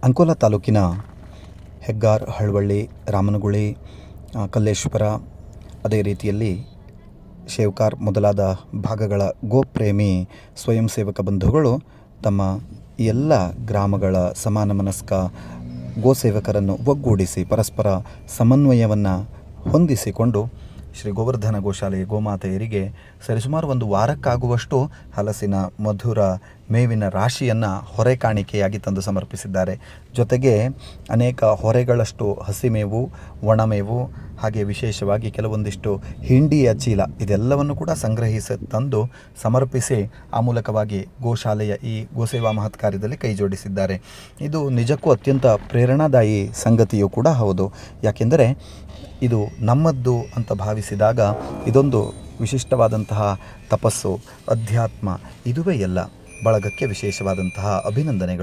ಅಂಕೋಲಾ ತಾಲೂಕಿನ ಹೆಗ್ಗಾರ್, ಹಳ್ವಳ್ಳಿ, ರಾಮನಗುಳಿ, ಕಲ್ಲೇಶ್ವರ, ಅದೇ ರೀತಿಯಲ್ಲಿ ಶೇವ್ಕಾರ್ ಮೊದಲಾದ ಭಾಗಗಳ ಗೋಪ್ರೇಮಿ ಸ್ವಯಂ ಸೇವಕ ಬಂಧುಗಳು ತಮ್ಮ ಎಲ್ಲ ಗ್ರಾಮಗಳ ಸಮಾನ ಮನಸ್ಕ ಗೋಸೇವಕರನ್ನು ಒಗ್ಗೂಡಿಸಿ ಪರಸ್ಪರ ಸಮನ್ವಯವನ್ನು ಹೊಂದಿಸಿಕೊಂಡು ಶ್ರೀ ಗೋವರ್ಧನ ಗೋಶಾಲೆಯ ಗೋಮಾತೆಯರಿಗೆ ಸರಿಸುಮಾರು ಒಂದು ವಾರಕ್ಕಾಗುವಷ್ಟು ಹಲಸಿನ ಮಧುರ ಮೇವಿನ ರಾಶಿಯನ್ನು ಹೊರೆ ಕಾಣಿಕೆಯಾಗಿ ತಂದು ಸಮರ್ಪಿಸಿದ್ದಾರೆ. ಜೊತೆಗೆ ಅನೇಕ ಹೊರೆಗಳಷ್ಟು ಹಸಿಮೇವು, ಒಣಮೇವು, ಹಾಗೆ ವಿಶೇಷವಾಗಿ ಕೆಲವೊಂದಿಷ್ಟು ಹಿಂಡಿಯ ಚೀಲ ಇದೆಲ್ಲವನ್ನು ಕೂಡ ಸಂಗ್ರಹಿಸಿ ತಂದು ಸಮರ್ಪಿಸಿ ಆ ಮೂಲಕವಾಗಿ ಗೋಶಾಲೆಯ ಈ ಗೋಸೇವಾ ಮಹತ್ ಕಾರ್ಯದಲ್ಲಿ ಕೈ ಜೋಡಿಸಿದ್ದಾರೆ. ಇದು ನಿಜಕ್ಕೂ ಅತ್ಯಂತ ಪ್ರೇರಣಾದಾಯಿ ಸಂಗತಿಯೂ ಕೂಡ ಹೌದು. ಯಾಕೆಂದರೆ ಇದು ನಮ್ಮದ್ದು ಅಂತ ಭಾವಿಸಿದಾಗ ಇದೊಂದು ವಿಶಿಷ್ಟವಾದಂತಹ ತಪಸ್ಸು, ಅಧ್ಯಾತ್ಮ, ಇದುವೇ ಎಲ್ಲ. ಬಳಗಕ್ಕೆ ವಿಶೇಷವಾದಂತಹ ಅಭಿನಂದನೆಗಳು.